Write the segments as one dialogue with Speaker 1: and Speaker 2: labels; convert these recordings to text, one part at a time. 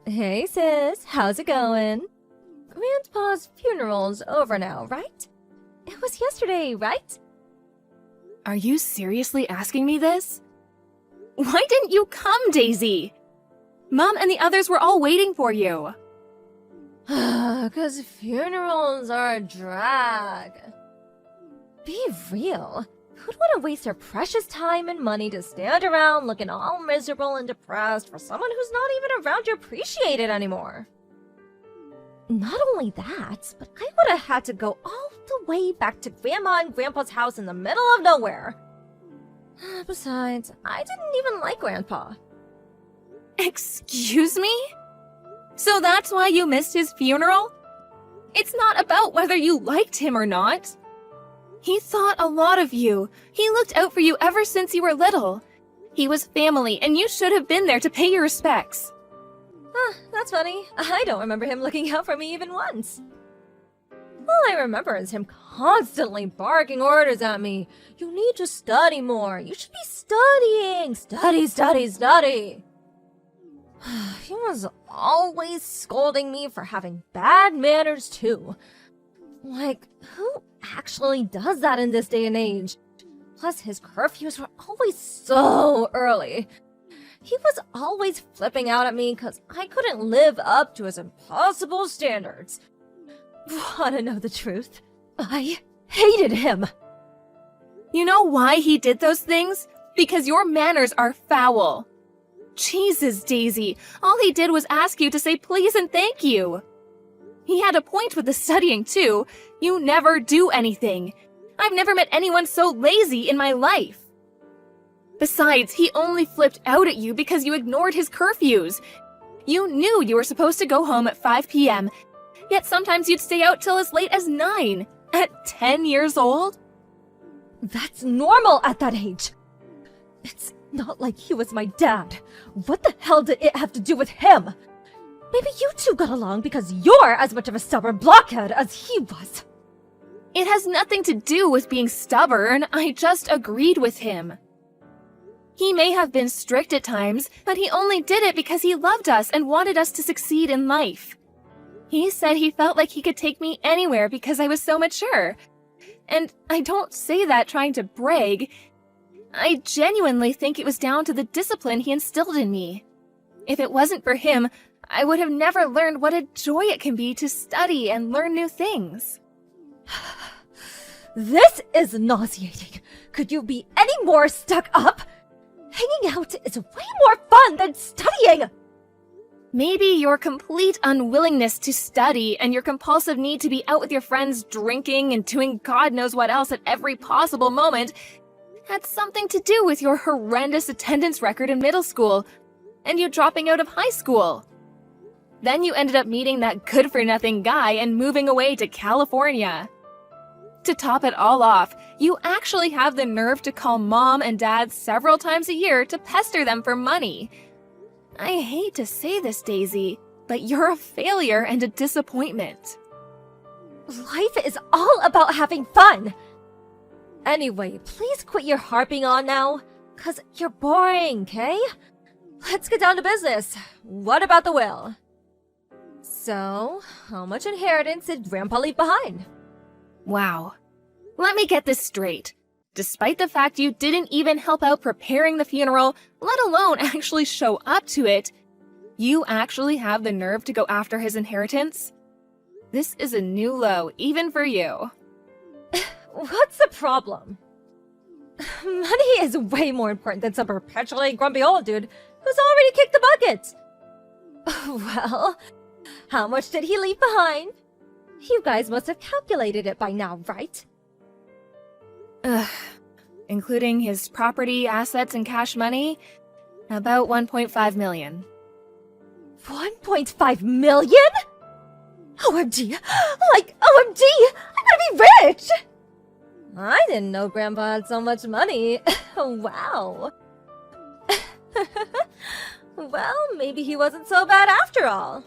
Speaker 1: Hey sis, how's it going? Grandpa's funeral's over now, right? It was yesterday, right?
Speaker 2: Are you seriously asking me this? Why didn't you come, Daisy? Mom and the others were all waiting for you.
Speaker 1: 'Cause funerals are a drag. Be real. Who'd want to waste their precious time and money to stand around looking all miserable and depressed for someone who's not even around to appreciate it anymore? Not only that, but I would have had to go all the way back to Grandma and Grandpa's house in the middle of nowhere. Besides, I didn't even like Grandpa.
Speaker 2: Excuse me? So that's why you missed his funeral? It's not about whether you liked him or not. He thought a lot of you. He looked out for you ever since you were little. He was family, and you should have been there to pay your respects.
Speaker 1: That's funny. I don't remember him looking out for me even once. All I remember is him constantly barking orders at me. You need to study more. You should be studying. Study, study, study. He was always scolding me for having bad manners too. Like, who actually does that in this day and age? Plus, his curfews were always so early. He was always flipping out at me because I couldn't live up to his impossible standards. Wanna know the truth? I hated him.
Speaker 2: You know why he did those things? Because your manners are foul. Jesus, Daisy, all he did was ask you to say please and thank you. He had a point with the studying, too. You never do anything. I've never met anyone so lazy in my life. Besides, he only flipped out at you because you ignored his curfews. You knew you were supposed to go home at 5 p.m., yet sometimes you'd stay out till as late as 9. At 10 years old?
Speaker 1: That's normal at that age. It's not like he was my dad. What the hell did it have to do with him? Maybe you two got along because you're as much of a stubborn blockhead as he was.
Speaker 2: It has nothing to do with being stubborn. I just agreed with him. He may have been strict at times, but he only did it because he loved us and wanted us to succeed in life. He said he felt like he could take me anywhere because I was so mature. And I don't say that trying to brag. I genuinely think it was down to the discipline he instilled in me. If it wasn't for him, I would have never learned what a joy it can be to study and learn new things.
Speaker 1: This is nauseating. Could you be any more stuck up? Hanging out is way more fun than studying!
Speaker 2: Maybe your complete unwillingness to study and your compulsive need to be out with your friends drinking and doing God knows what else at every possible moment had something to do with your horrendous attendance record in middle school and you dropping out of high school. Then you ended up meeting that good-for-nothing guy and moving away to California. To top it all off, you actually have the nerve to call mom and dad several times a year to pester them for money. I hate to say this, Daisy, but you're a failure and a disappointment.
Speaker 1: Life is all about having fun. Anyway, please quit your harping on now, 'cause you're boring, okay? Let's get down to business. What about the will? So, how much inheritance did Grandpa leave behind?
Speaker 2: Wow. Let me get this straight. Despite the fact you didn't even help out preparing the funeral, let alone actually show up to it, you actually have the nerve to go after his inheritance? This is a new low, even for you.
Speaker 1: What's the problem? Money is way more important than some perpetually grumpy old dude who's already kicked the bucket. Well, how much did he leave behind? You guys must have calculated it by now, right?
Speaker 2: Including his property, assets, and cash money, about 1.5 million.
Speaker 1: 1.5 million? OMG! Like, OMG! I'm gonna be rich! I didn't know Grandpa had so much money. Wow. Well, maybe he wasn't so bad after all.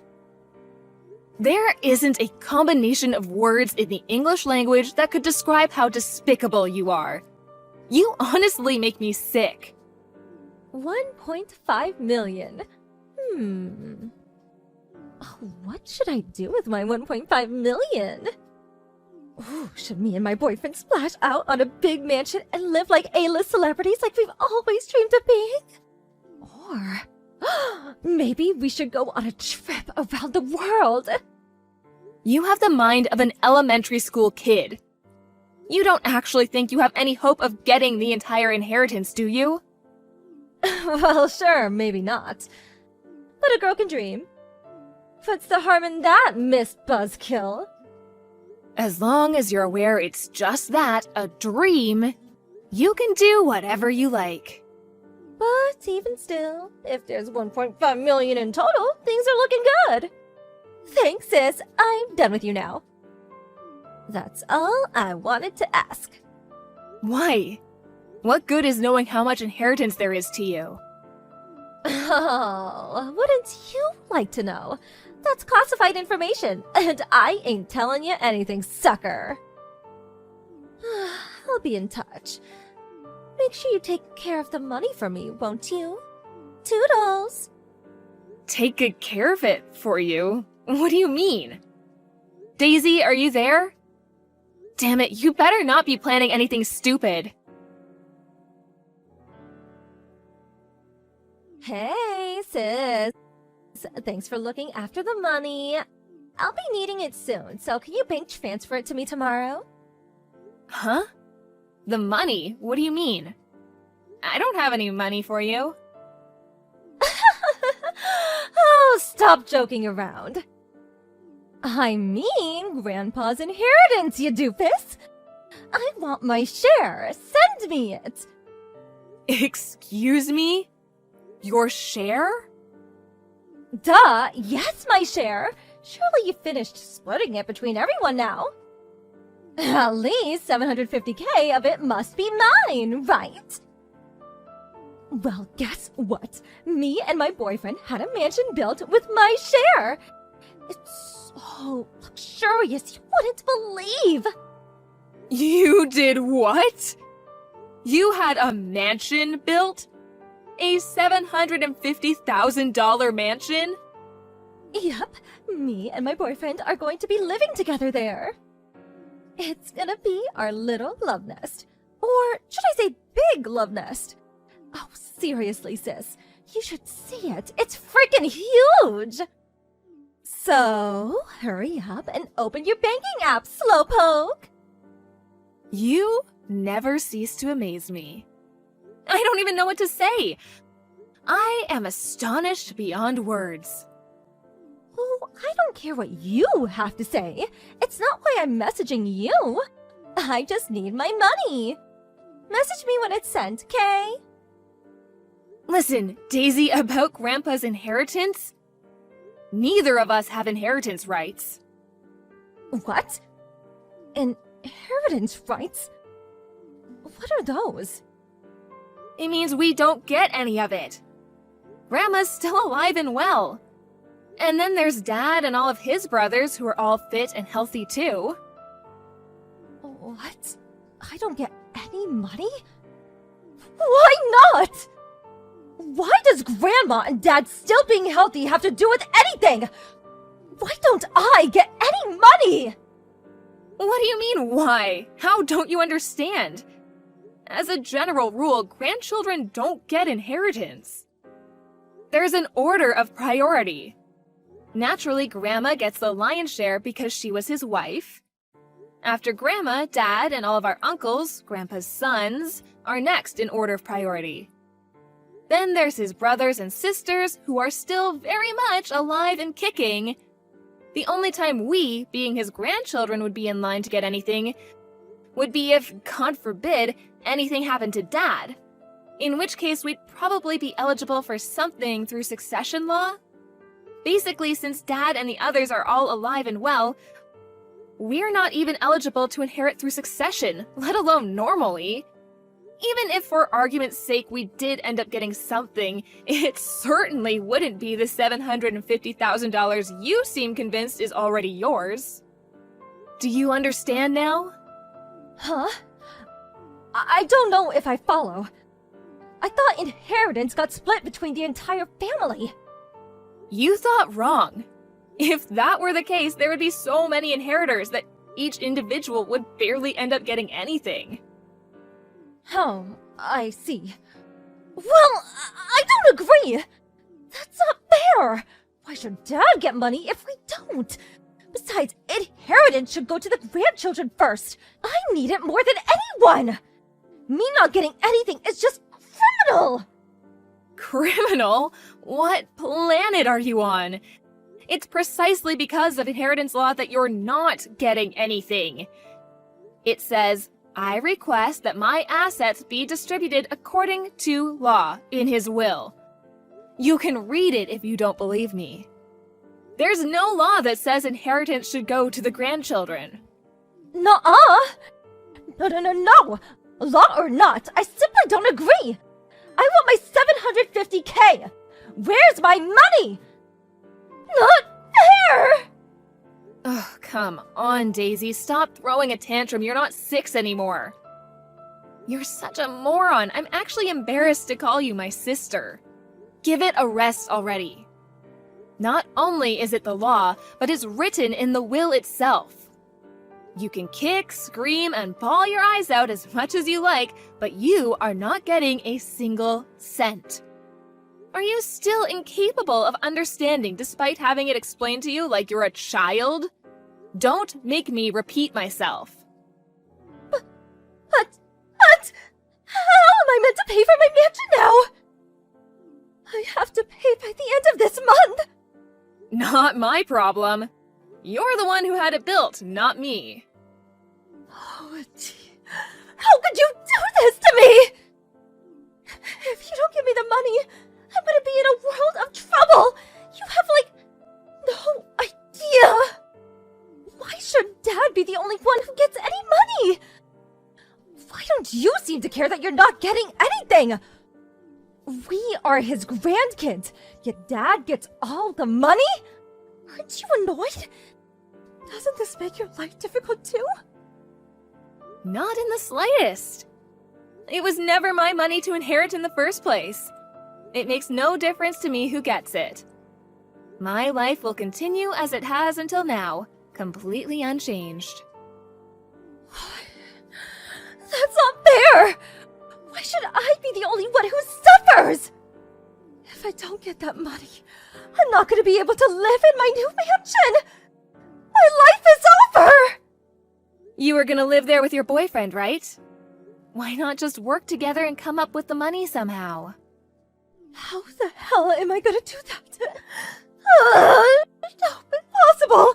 Speaker 2: There isn't a combination of words in the English language that could describe how despicable you are. You honestly make me sick.
Speaker 1: 1.5 million. What should I do with my 1.5 million? Ooh, should me and my boyfriend splash out on a big mansion and live like A-list celebrities like we've always dreamed of being? Or maybe we should go on a trip around the world.
Speaker 2: You have the mind of an elementary school kid. You don't actually think you have any hope of getting the entire inheritance, do you?
Speaker 1: Well, sure, maybe not. But a girl can dream. What's the harm in that, Miss Buzzkill?
Speaker 2: As long as you're aware it's just that, a dream, you can do whatever you like.
Speaker 1: But even still, if there's 1.5 million in total, things are looking good. Thanks, sis. I'm done with you now. That's all I wanted to ask.
Speaker 2: Why? What good is knowing how much inheritance there is to you?
Speaker 1: Oh, wouldn't you like to know? That's classified information, and I ain't telling you anything, sucker. I'll be in touch. Make sure you take care of the money for me, won't you? Toodles!
Speaker 2: Take good care of it for you? What do you mean? Daisy, are you there? Damn it, you better not be planning anything stupid.
Speaker 1: Hey, sis. Thanks for looking after the money. I'll be needing it soon, so can you bank transfer it to me tomorrow?
Speaker 2: Huh? The money? What do you mean? I don't have any money for you.
Speaker 1: Oh, stop joking around. I mean, Grandpa's inheritance, you doofus. I want my share. Send me it.
Speaker 2: Excuse me? Your share?
Speaker 1: Duh, yes, my share. Surely you finished splitting it between everyone now. At least 750K of it must be mine, right? Well, guess what? Me and my boyfriend had a mansion built with my share. It's so luxurious, you wouldn't believe.
Speaker 2: You did what? You had a mansion built? A $750,000 mansion?
Speaker 1: Yep, me and my boyfriend are going to be living together there. It's gonna be our little love nest. Or should I say big love nest? Oh, seriously, sis. You should see it. It's freaking huge! So, hurry up and open your banking app, Slowpoke!
Speaker 2: You never cease to amaze me. I don't even know what to say. I am astonished beyond words.
Speaker 1: Oh, I don't care what you have to say. It's not why I'm messaging you. I just need my money. Message me when it's sent, okay?
Speaker 2: Listen, Daisy, about Grandpa's inheritance? Neither of us have inheritance rights.
Speaker 1: What? Inheritance rights? What are those?
Speaker 2: It means we don't get any of it. Grandma's still alive and well. And then there's Dad and all of his brothers who are all fit and healthy too.
Speaker 1: What? I don't get any money? Why not? Why does Grandma and Dad still being healthy have to do with anything? Why don't I get any money?
Speaker 2: What do you mean, why? How don't you understand? As a general rule, grandchildren don't get inheritance. There's an order of priority. Naturally, Grandma gets the lion's share because she was his wife. After Grandma, Dad, and all of our uncles, Grandpa's sons, are next in order of priority. Then there's his brothers and sisters, who are still very much alive and kicking. The only time we, being his grandchildren, would be in line to get anything would be if, God forbid, anything happened to Dad. In which case, we'd probably be eligible for something through succession law. Basically, since Dad and the others are all alive and well, we're not even eligible to inherit through succession, let alone normally. Even if for argument's sake we did end up getting something, it certainly wouldn't be the $750,000 you seem convinced is already yours. Do you understand now?
Speaker 1: Huh? I don't know if I follow. I thought inheritance got split between the entire family.
Speaker 2: You thought wrong. If that were the case, there would be so many inheritors that each individual would barely end up getting anything.
Speaker 1: Oh, I see. Well, I don't agree! That's not fair! Why should Dad get money if we don't? Besides, inheritance should go to the grandchildren first. I need it more than anyone! Me not getting anything is just criminal!
Speaker 2: Criminal? What planet are you on? It's precisely because of inheritance law that you're not getting anything. It says, I request that my assets be distributed according to law in his will. You can read it if you don't believe me. There's no law that says inheritance should go to the grandchildren.
Speaker 1: Nuh-uh! No. Law or not, I simply don't agree! I want my 750K! Where's my money? Not fair!
Speaker 2: Oh, come on, Daisy. Stop throwing a tantrum. You're not 6 anymore. You're such a moron. I'm actually embarrassed to call you my sister. Give it a rest already. Not only is it the law, but it's written in the will itself. You can kick, scream, and bawl your eyes out as much as you like, but you are not getting a single cent. Are you still incapable of understanding despite having it explained to you like you're a child? Don't make me repeat myself.
Speaker 1: But, how am I meant to pay for my mansion now? I have to pay by the end of this month.
Speaker 2: Not my problem. You're the one who had it built, not me.
Speaker 1: Oh, how could you do this to me? If you don't give me the money, I'm gonna be in a world of trouble. You have, no idea. Why should Dad be the only one who gets any money? Why don't you seem to care that you're not getting anything? We are his grandkids, yet Dad gets all the money? Aren't you annoyed? Doesn't this make your life difficult too?
Speaker 2: Not in the slightest. It was never my money to inherit in the first place. It makes no difference to me who gets it. My life will continue as it has until now, completely unchanged.
Speaker 1: That's not fair! Why should I be the only one who suffers? If I don't get that money, I'm not going to be able to live in my new mansion! My life is over!
Speaker 2: You were gonna live there with your boyfriend, right? Why not just work together and come up with the money somehow?
Speaker 1: How the hell am I gonna do that? No, impossible!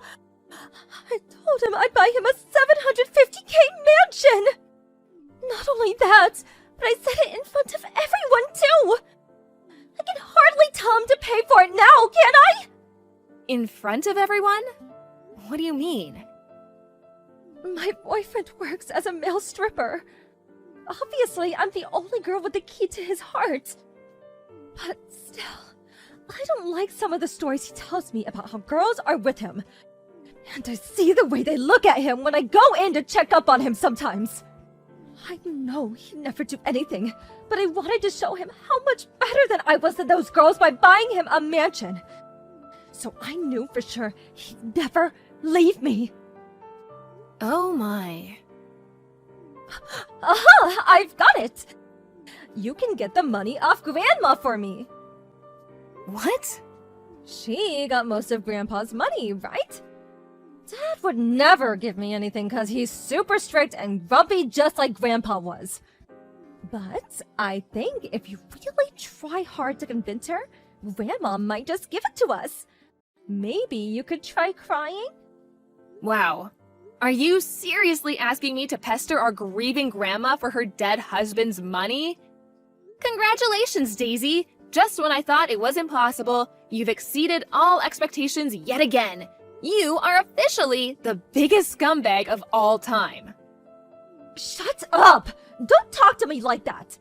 Speaker 1: I told him I'd buy him a 750K mansion! Not only that, but I said it in front of everyone too! I can hardly tell him to pay for it now, can I?
Speaker 2: In front of everyone? What do you mean?
Speaker 1: My boyfriend works as a male stripper. Obviously, I'm the only girl with the key to his heart. But still, I don't like some of the stories he tells me about how girls are with him. And I see the way they look at him when I go in to check up on him sometimes. I know he'd never do anything, but I wanted to show him how much better than I was than those girls by buying him a mansion. So I knew for sure he'd never leave me.
Speaker 2: Oh my.
Speaker 1: Aha! I've got it! You can get the money off Grandma for me.
Speaker 2: What?
Speaker 1: She got most of Grandpa's money, right? Dad would never give me anything because he's super strict and grumpy just like Grandpa was. But I think if you really try hard to convince her, Grandma might just give it to us. Maybe you could try crying?
Speaker 2: Wow. Are you seriously asking me to pester our grieving grandma for her dead husband's money? Congratulations, Daisy! Just when I thought it was impossible, you've exceeded all expectations yet again. You are officially the biggest scumbag of all time.
Speaker 1: Shut up! Don't talk to me like that!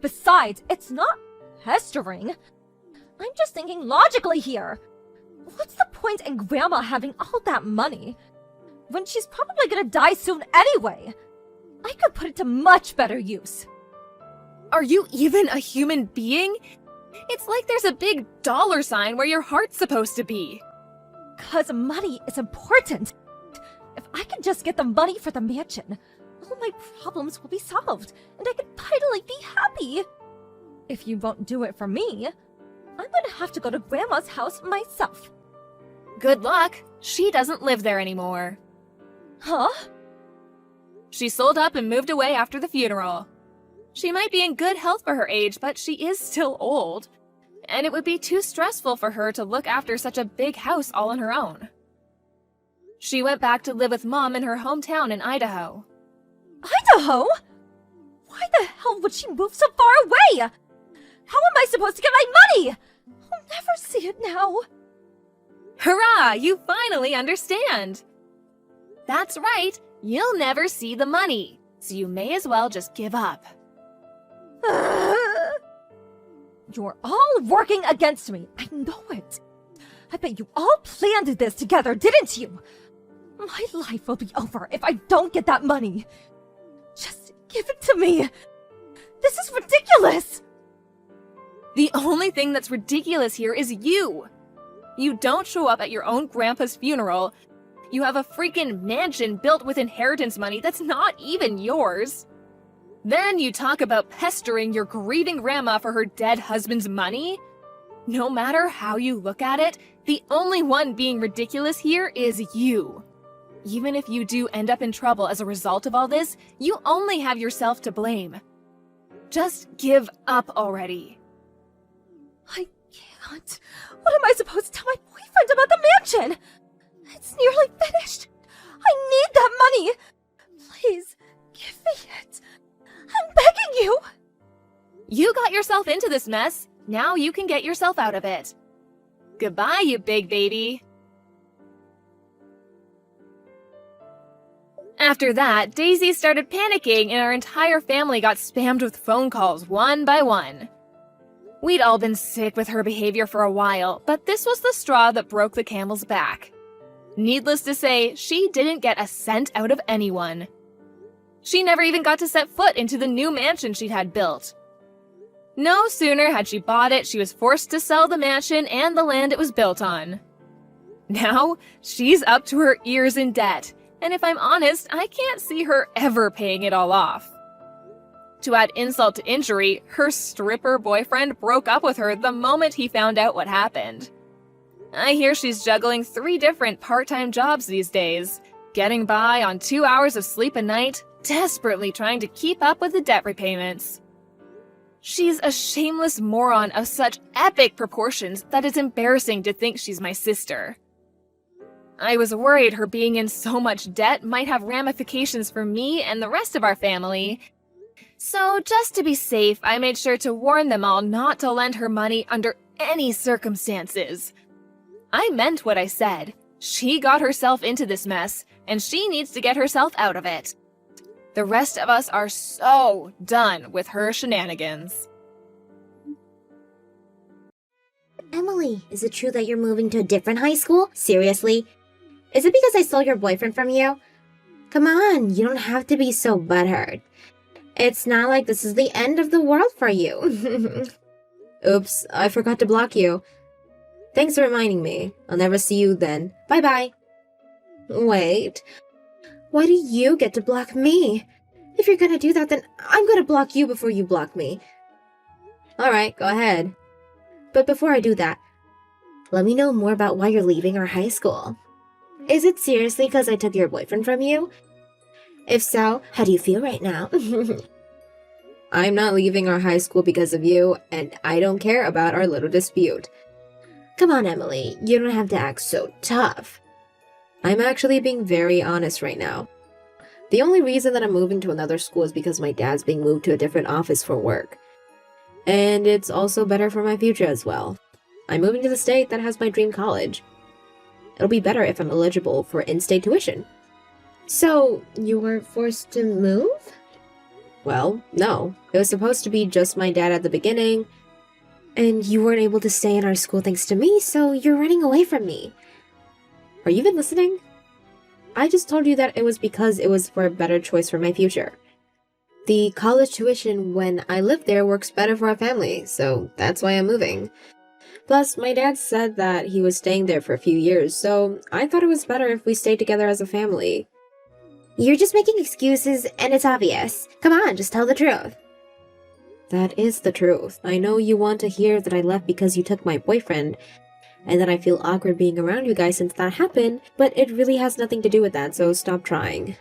Speaker 1: Besides, it's not pestering. I'm just thinking logically here. What's the point in Grandma having all that money? When she's probably gonna die soon anyway. I could put it to much better use.
Speaker 2: Are you even a human being? It's like there's a big dollar sign where your heart's supposed to be.
Speaker 1: because money is important. If I can just get the money for the mansion, all my problems will be solved, and I can finally be happy. If you won't do it for me, I'm gonna have to go to Grandma's house myself.
Speaker 2: Good luck. She doesn't live there anymore.
Speaker 1: Huh?
Speaker 2: She sold up and moved away after the funeral. She might be in good health for her age, but she is still old. And it would be too stressful for her to look after such a big house all on her own. She went back to live with Mom in her hometown in Idaho.
Speaker 1: Idaho? Why the hell would she move so far away? How am I supposed to get my money? I'll never see it now.
Speaker 2: Hurrah! You finally understand! That's right, you'll never see the money, so you may as well just give up.
Speaker 1: You're all working against me. I know it. I bet you all planned this together, didn't you? My life will be over if I don't get that money. Just give it to me. This is ridiculous.
Speaker 2: The only thing that's ridiculous here is you. You don't show up at your own grandpa's funeral. You have a freaking mansion built with inheritance money that's not even yours. Then you talk about pestering your grieving grandma for her dead husband's money? No matter how you look at it, the only one being ridiculous here is you. Even if you do end up in trouble as a result of all this, you only have yourself to blame. Just give up already.
Speaker 1: I can't. What am I supposed to tell my boyfriend about the mansion? It's nearly finished. I need that money. Please, give me it. I'm begging you.
Speaker 2: You got yourself into this mess. Now you can get yourself out of it. Goodbye, you big baby. After that, Daisy started panicking and our entire family got spammed with phone calls one by one. We'd all been sick with her behavior for a while, but this was the straw that broke the camel's back. Needless to say, she didn't get a cent out of anyone. She never even got to set foot into the new mansion she'd had built. No sooner had she bought it, she was forced to sell the mansion and the land it was built on. Now, she's up to her ears in debt, and if I'm honest, I can't see her ever paying it all off. To add insult to injury, her stripper boyfriend broke up with her the moment he found out what happened. I hear she's juggling 3 different part-time jobs these days, getting by on 2 hours of sleep a night, desperately trying to keep up with the debt repayments. She's a shameless moron of such epic proportions that it's embarrassing to think she's my sister. I was worried her being in so much debt might have ramifications for me and the rest of our family. So just to be safe, I made sure to warn them all not to lend her money under any circumstances. I meant what I said. She got herself into this mess, and she needs to get herself out of it. The rest of us are so done with her shenanigans.
Speaker 3: Emily, is it true that you're moving to a different high school? Seriously? Is it because I stole your boyfriend from you? Come on, you don't have to be so butthurt. It's not like this is the end of the world for you. Oops, I forgot to block you. Thanks for reminding me. I'll never see you then. Bye-bye. Wait. Why do you get to block me? If you're gonna do that, then I'm gonna block you before you block me. Alright, go ahead. But before I do that, let me know more about why you're leaving our high school. Is it seriously because I took your boyfriend from you? If so, how do you feel right now? I'm not leaving our high school because of you, and I don't care about our little dispute. Come on, Emily, you don't have to act so tough. I'm actually being very honest right now. The only reason that I'm moving to another school is because my dad's being moved to a different office for work. And it's also better for my future as well. I'm moving to the state that has my dream college. It'll be better if I'm eligible for in-state tuition. So, you were forced to move? Well, no. It was supposed to be just my dad at the beginning. And you weren't able to stay in our school thanks to me, so you're running away from me. Are you even listening? I just told you that it was because it was for a better choice for my future. The college tuition when I live there works better for our family, so that's why I'm moving. Plus, my dad said that he was staying there for a few years, so I thought it was better if we stayed together as a family. You're just making excuses, and it's obvious. Come on, just tell the truth. That is the truth. I know you want to hear that I left because you took my boyfriend, and that I feel awkward being around you guys since that happened, but it really has nothing to do with that, so stop trying.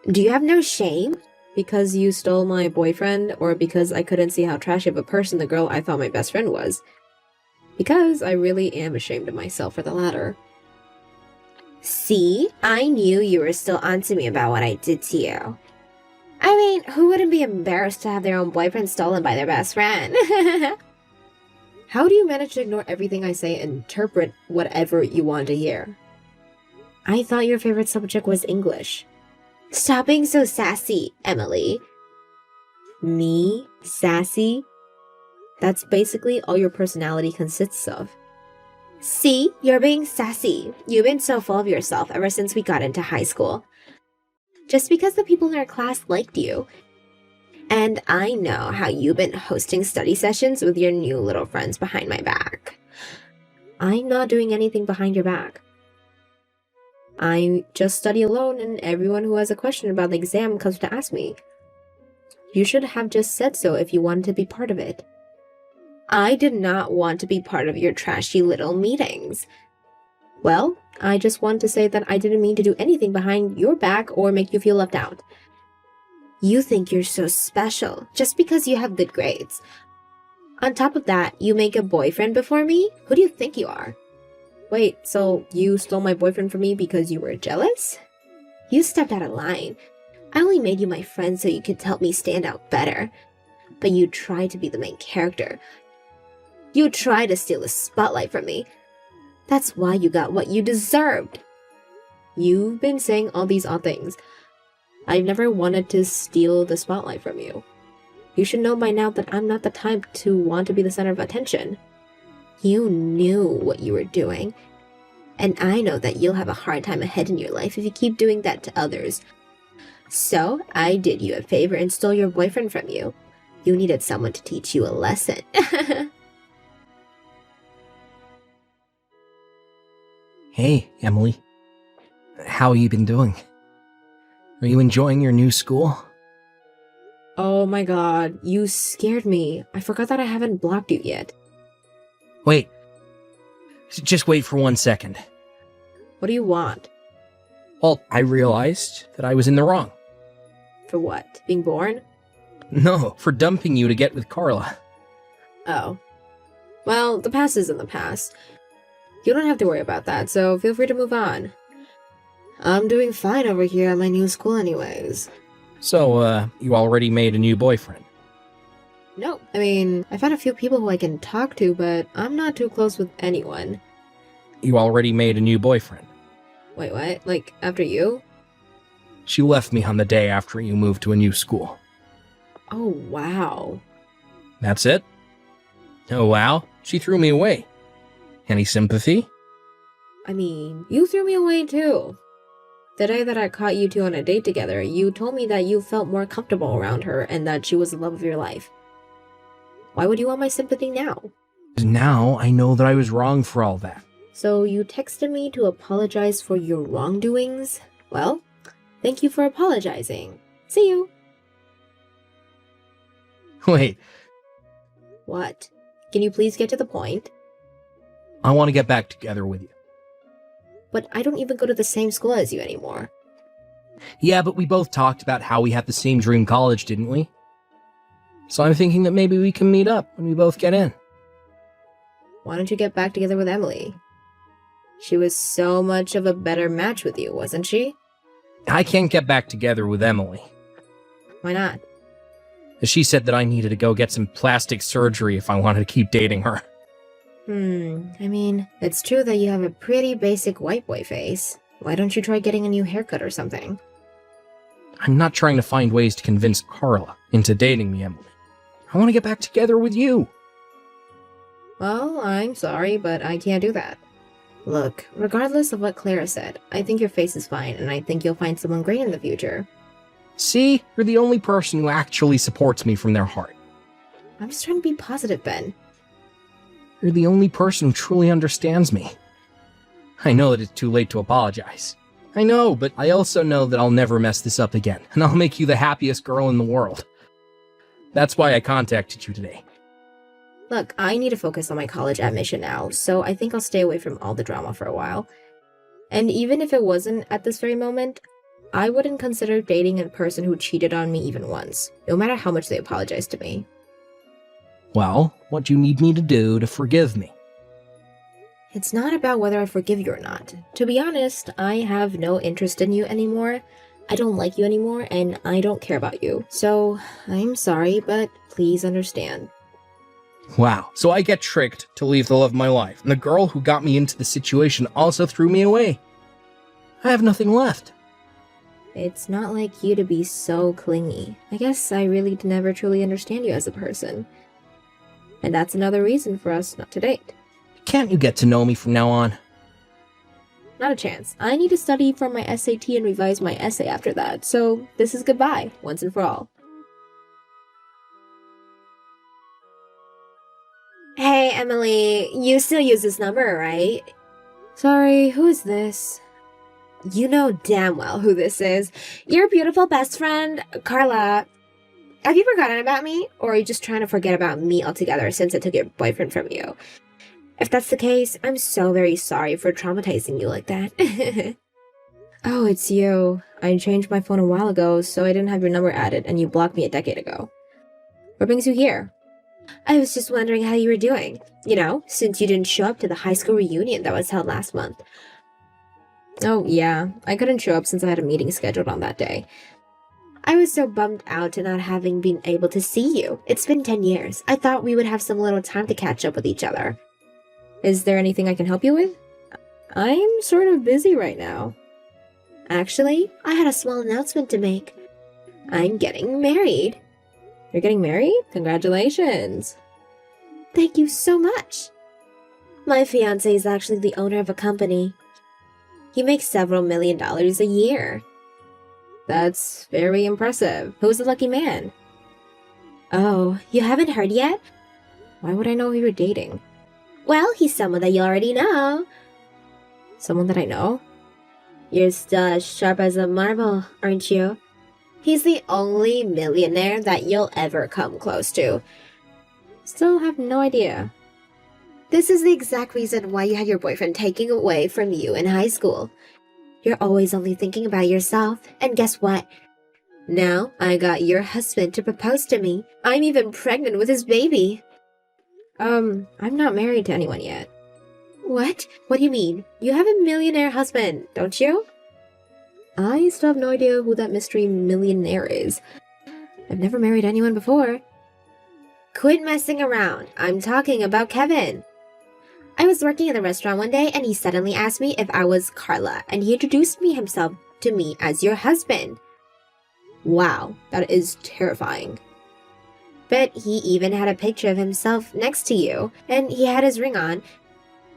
Speaker 3: Do you have no shame? Because you stole my boyfriend, or because I couldn't see how trashy of a person the girl I thought my best friend was? Because I really am ashamed of myself for the latter. See? I knew you were still onto me about what I did to you. I mean, who wouldn't be embarrassed to have their own boyfriend stolen by their best friend? How do you manage to ignore everything I say and interpret whatever you want to hear? I thought your favorite subject was English. Stop being so sassy, Emily. Me? Sassy? That's basically all your personality consists of. See, you're being sassy. You've been so full of yourself ever since we got into high school. Just because the people in our class liked you. And I know how you've been hosting study sessions with your new little friends behind my back. I'm not doing anything behind your back. I just study alone, and everyone who has a question about the exam comes to ask me. You should have just said so if you wanted to be part of it. I did not want to be part of your trashy little meetings. Well, I just want to say that I didn't mean to do anything behind your back or make you feel left out. You think you're so special just because you have good grades. On top of that, you make a boyfriend before me? Who do you think you are? Wait, so you stole my boyfriend from me because you were jealous? You stepped out of line. I only made you my friend so you could help me stand out better. But you tried to be the main character. You tried to steal the spotlight from me. That's why you got what you deserved. You've been saying all these odd things. I've never wanted to steal the spotlight from you. You should know by now that I'm not the type to want to be the center of attention. You knew what you were doing. And I know that you'll have a hard time ahead in your life if you keep doing that to others. So I did you a favor and stole your boyfriend from you. You needed someone to teach you a lesson.
Speaker 4: Hey, Emily. How you been doing? Are you enjoying your new school?
Speaker 3: Oh my god, you scared me. I forgot that I haven't blocked you yet.
Speaker 4: Wait. Just wait for 1 second.
Speaker 3: What do you want?
Speaker 4: Well, I realized that I was in the wrong.
Speaker 3: For what? Being born?
Speaker 4: No, for dumping you to get with Carla.
Speaker 3: Oh. Well, the past is in the past. You don't have to worry about that, so feel free to move on. I'm doing fine over here at my new school anyways.
Speaker 4: So, you already made a new boyfriend?
Speaker 3: No, I mean, I've had a few people who I can talk to, but I'm not too close with anyone.
Speaker 4: You already made a new boyfriend?
Speaker 3: Wait, what? Like, after you?
Speaker 4: She left me on the day after you moved to a new school.
Speaker 3: Oh, wow.
Speaker 4: That's it? Oh, wow. She threw me away. Any sympathy?
Speaker 3: I mean, you threw me away too. The day that I caught you two on a date together, you told me that you felt more comfortable around her and that she was the love of your life. Why would you want my sympathy now?
Speaker 4: Now I know that I was wrong for all that.
Speaker 3: So you texted me to apologize for your wrongdoings? Well, thank you for apologizing. See you.
Speaker 4: Wait,
Speaker 3: What? Can you please get to the point?
Speaker 4: I want to get back together with you.
Speaker 3: But I don't even go to the same school as you anymore.
Speaker 4: Yeah, but we both talked about how we had the same dream college, didn't we? So I'm thinking that maybe we can meet up when we both get in.
Speaker 3: Why don't you get back together with Emily? She was so much of a better match with you, wasn't she?
Speaker 4: I can't get back together with Emily.
Speaker 3: Why not?
Speaker 4: She said that I needed to go get some plastic surgery if I wanted to keep dating her.
Speaker 3: I mean, it's true that you have a pretty basic white boy face. Why don't you try getting a new haircut or something?
Speaker 4: I'm not trying to find ways to convince Carla into dating me, Emily. I want to get back together with you.
Speaker 3: Well, I'm sorry, but I can't do that. Look, regardless of what Clara said, I think your face is fine, and I think you'll find someone great in the future.
Speaker 4: See, you're the only person who actually supports me from their heart.
Speaker 3: I'm just trying to be positive, Ben.
Speaker 4: You're the only person who truly understands me. I know that it's too late to apologize. I know, but I also know that I'll never mess this up again, and I'll make you the happiest girl in the world. That's why I contacted you today.
Speaker 3: Look, I need to focus on my college admission now, so I think I'll stay away from all the drama for a while. And even if it wasn't at this very moment, I wouldn't consider dating a person who cheated on me even once, no matter how much they apologize to me.
Speaker 4: Well, what do you need me to do to forgive me?
Speaker 3: It's not about whether I forgive you or not. To be honest, I have no interest in you anymore. I don't like you anymore, and I don't care about you. So, I'm sorry, but please understand.
Speaker 4: Wow, so I get tricked to leave the love of my life, and the girl who got me into the situation also threw me away. I have nothing left.
Speaker 3: It's not like you to be so clingy. I guess I really never truly understand you as a person. And that's another reason for us not to date.
Speaker 4: Can't you get to know me from now on?
Speaker 3: Not a chance. I need to study for my SAT and revise my essay after that, so this is goodbye, once and for all. Hey, Emily, you still use this number, right? Sorry, who is this? You know damn well who this is. Your beautiful best friend, Carla. Have you forgotten about me? Or are you just trying to forget about me altogether since I took your boyfriend from you? If that's the case, I'm so very sorry for traumatizing you like that. Oh, it's you. I changed my phone a while ago, so I didn't have your number added, and you blocked me a decade ago. What brings you here? I was just wondering how you were doing. You know, since you didn't show up to the high school reunion that was held last month. Oh, yeah. I couldn't show up since I had a meeting scheduled on that day. I was so bummed out to not having been able to see you. It's been 10 years. I thought we would have some little time to catch up with each other. Is there anything I can help you with? I'm sort of busy right now. Actually, I had a small announcement to make. I'm getting married. You're getting married? Congratulations. Thank you so much. My fiancé is actually the owner of a company. He makes several $1 million a year. That's very impressive. Who's the lucky man? Oh, you haven't heard yet? Why would I know who you're dating? Well, he's someone that you already know. Someone that I know? You're still as sharp as a marble, aren't you? He's the only millionaire that you'll ever come close to. Still have no idea. This is the exact reason why you had your boyfriend taken away from you in high school. You're always only thinking about yourself, and guess what? Now I got your husband to propose to me. I'm even pregnant with his baby. I'm not married to anyone yet. What? What do you mean? You have a millionaire husband, don't you? I still have no idea who that mystery millionaire is. I've never married anyone before. Quit messing around. I'm talking about Kevin. I was working in the restaurant one day and he suddenly asked me if I was Carla and he introduced himself to me as your husband. Wow, that is terrifying. But he even had a picture of himself next to you and he had his ring on.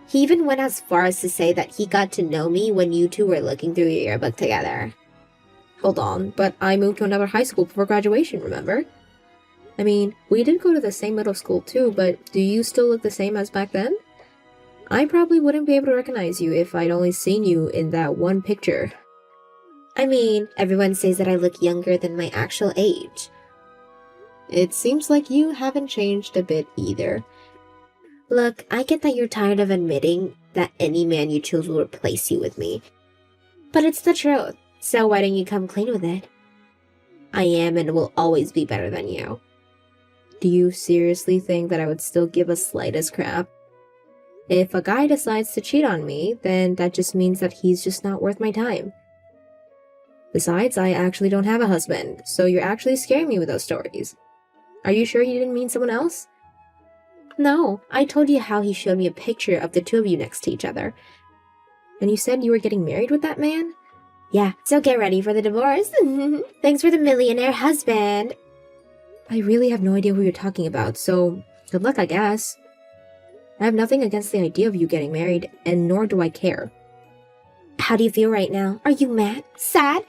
Speaker 3: He even went as far as to say that he got to know me when you two were looking through your yearbook together. Hold on, but I moved to another high school before graduation, remember? I mean, we did go to the same middle school too, but do you still look the same as back then? I probably wouldn't be able to recognize you if I'd only seen you in that one picture. I mean, everyone says that I look younger than my actual age. It seems like you haven't changed a bit either. Look, I get that you're tired of admitting that any man you choose will replace you with me. But it's the truth, so why don't you come clean with it? I am and will always be better than you. Do you seriously think that I would still give a slightest crap? If a guy decides to cheat on me, then that just means that he's just not worth my time. Besides, I actually don't have a husband, so you're actually scaring me with those stories. Are you sure he didn't mean someone else? No, I told you how he showed me a picture of the two of you next to each other. And you said you were getting married with that man? Yeah, so get ready for the divorce. Thanks for the millionaire husband. I really have no idea who you're talking about, so good luck, I guess. I have nothing against the idea of you getting married, and nor do I care. How do you feel right now? Are you mad? Sad?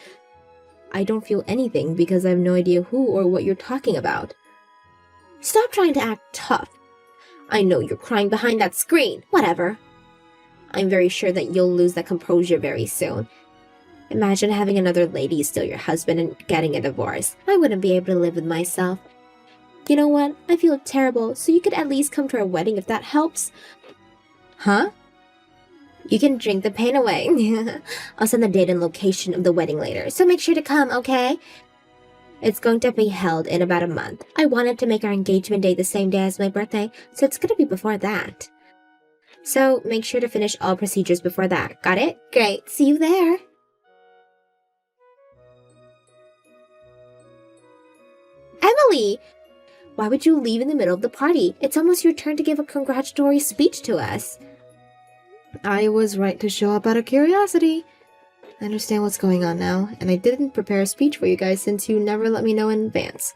Speaker 3: I don't feel anything because I have no idea who or what you're talking about. Stop trying to act tough. I know you're crying behind that screen. Whatever. I'm very sure that you'll lose that composure very soon. Imagine having another lady steal your husband and getting a divorce. I wouldn't be able to live with myself. You know what? I feel terrible, so you could at least come to our wedding if that helps. Huh? You can drink the pain away. I'll send the date and location of the wedding later, so make sure to come, okay? It's going to be held in about a month. I wanted to make our engagement date the same day as my birthday, so it's gonna be before that. So make sure to finish all procedures before that. Got it? Great. See you there. Emily! Why would you leave in the middle of the party? It's almost your turn to give a congratulatory speech to us. I was right to show up out of curiosity. I understand what's going on now, and I didn't prepare a speech for you guys since you never let me know in advance.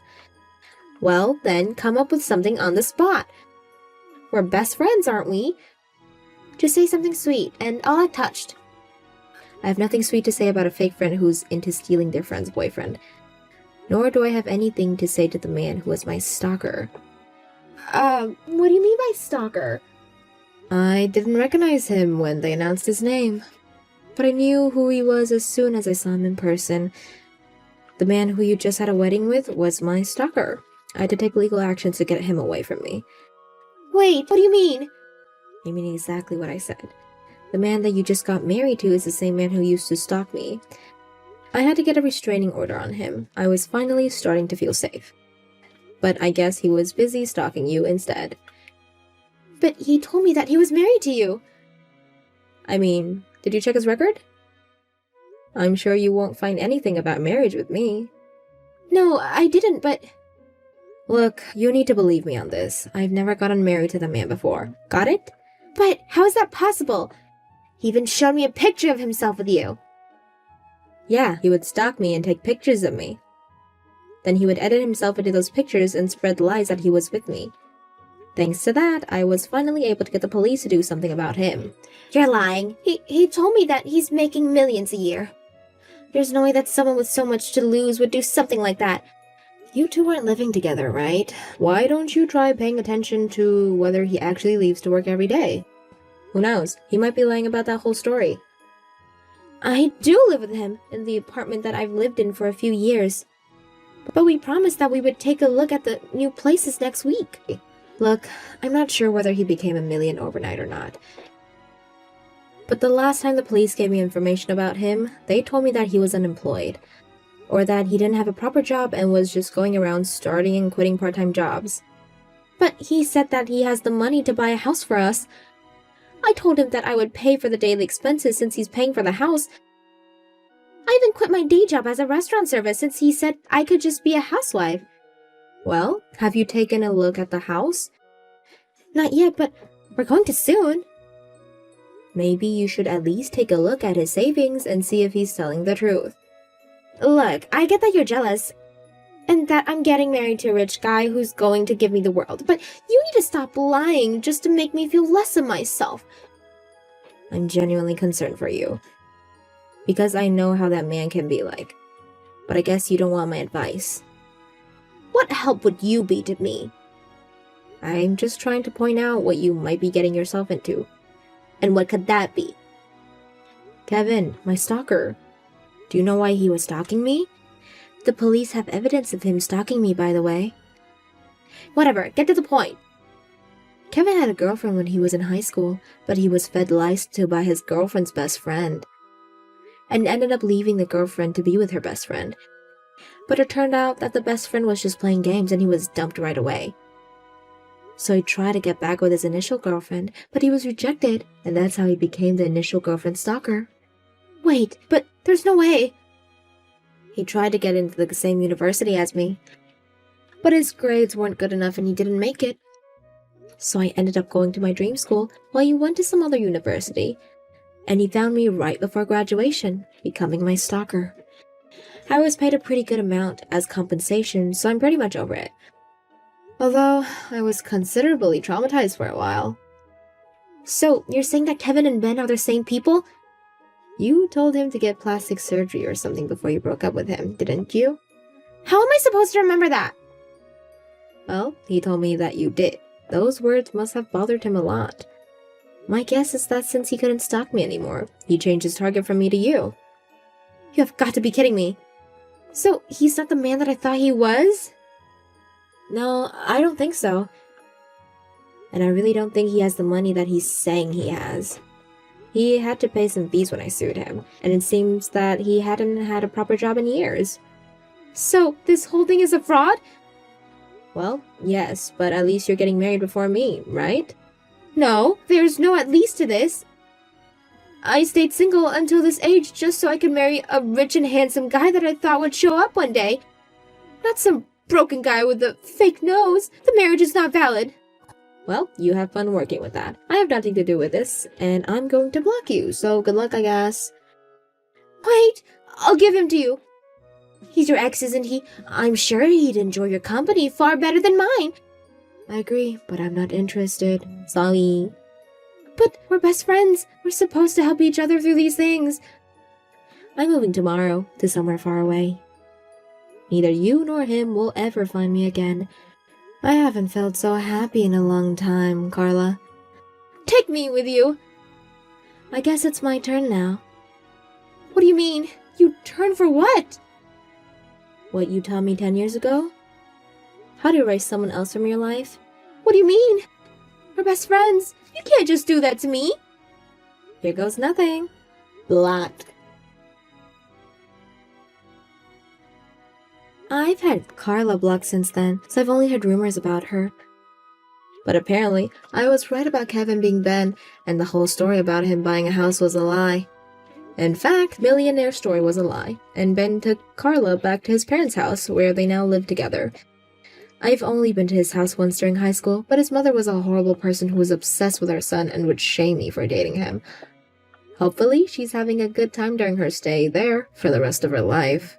Speaker 3: Well, then come up with something on the spot. We're best friends, aren't we? Just say something sweet, and I'll act touched. I have nothing sweet to say about a fake friend who's into stealing their friend's boyfriend. Nor do I have anything to say to the man who was my stalker. What do you mean by stalker? I didn't recognize him when they announced his name, but I knew who he was as soon as I saw him in person. The man who you just had a wedding with was my stalker. I had to take legal action to get him away from me. Wait, what do you mean? I mean exactly what I said. The man that you just got married to is the same man who used to stalk me. I had to get a restraining order on him. I was finally starting to feel safe. But I guess he was busy stalking you instead. But he told me that he was married to you. I mean, did you check his record? I'm sure you won't find anything about marriage with me. No, I didn't, but... Look, you need to believe me on this. I've never gotten married to the man before. Got it? But how is that possible? He even showed me a picture of himself with you. Yeah, he would stalk me and take pictures of me. Then he would edit himself into those pictures and spread lies that he was with me. Thanks to that, I was finally able to get the police to do something about him. You're lying. He told me that he's making millions a year. There's no way that someone with so much to lose would do something like that. You two aren't living together, right? Why don't you try paying attention to whether he actually leaves to work every day? Who knows? He might be lying about that whole story. I do live with him in the apartment that I've lived in for a few years. But we promised that we would take a look at the new places next week. Look, I'm not sure whether he became a million overnight or not. But the last time the police gave me information about him, they told me that he was unemployed. Or that he didn't have a proper job and was just going around starting and quitting part-time jobs. But he said that he has the money to buy a house for us. I told him that I would pay for the daily expenses since he's paying for the house. I even quit my day job as a restaurant server since he said I could just be a housewife. Well, have you taken a look at the house? Not yet, but we're going to soon. Maybe you should at least take a look at his savings and see if he's telling the truth. Look, I get that you're jealous, and that I'm getting married to a rich guy who's going to give me the world, but you need to stop lying just to make me feel less of myself. I'm genuinely concerned for you, because I know how that man can be like, but I guess you don't want my advice. What help would you be to me? I'm just trying to point out what you might be getting yourself into. And what could that be? Kevin, my stalker. Do you know why he was stalking me? The police have evidence of him stalking me, by the way. Whatever, get to the point. Kevin had a girlfriend when he was in high school, but he was fed lies to by his girlfriend's best friend. And ended up leaving the girlfriend to be with her best friend. But it turned out that the best friend was just playing games and he was dumped right away. So he tried to get back with his initial girlfriend, but he was rejected, and that's how he became the initial girlfriend stalker. Wait, but there's no way. He tried to get into the same university as me, but his grades weren't good enough and he didn't make it. So I ended up going to my dream school while he went to some other university, and he found me right before graduation, becoming my stalker. I was paid a pretty good amount as compensation, so I'm pretty much over it. Although, I was considerably traumatized for a while. So, you're saying that Kevin and Ben are the same people? You told him to get plastic surgery or something before you broke up with him, didn't you? How am I supposed to remember that? Well, he told me that you did. Those words must have bothered him a lot. My guess is that since he couldn't stalk me anymore, he changed his target from me to you. You have got to be kidding me. So, he's not the man that I thought he was? No, I don't think so. And I really don't think he has the money that he's saying he has. He had to pay some fees when I sued him, and it seems that he hadn't had a proper job in years. So, this whole thing is a fraud? Well, yes, but at least you're getting married before me, right? No, there's no at least to this. I stayed single until this age just so I could marry a rich and handsome guy that I thought would show up one day. Not some broken guy with a fake nose. The marriage is not valid. Well, you have fun working with that. I have nothing to do with this, and I'm going to block you, so good luck, I guess. Wait, I'll give him to you. He's your ex, isn't he? I'm sure he'd enjoy your company far better than mine. I agree, but I'm not interested. Sorry. But we're best friends. We're supposed to help each other through these things. I'm moving tomorrow to somewhere far away. Neither you nor him will ever find me again. I haven't felt so happy in a long time, Carla. Take me with you. I guess it's my turn now. What do you mean? You turn for what? What you taught me 10 years ago? How to erase someone else from your life? What do you mean? We're best friends. You can't just do that to me. Here goes nothing. Blocked. I've had Carla blocked since then, so I've only heard rumors about her. But apparently, I was right about Kevin being Ben, and the whole story about him buying a house was a lie. In fact, Millionaire's story was a lie, and Ben took Carla back to his parents' house, where they now live together. I've only been to his house once during high school, but his mother was a horrible person who was obsessed with our son and would shame me for dating him. Hopefully, she's having a good time during her stay there for the rest of her life.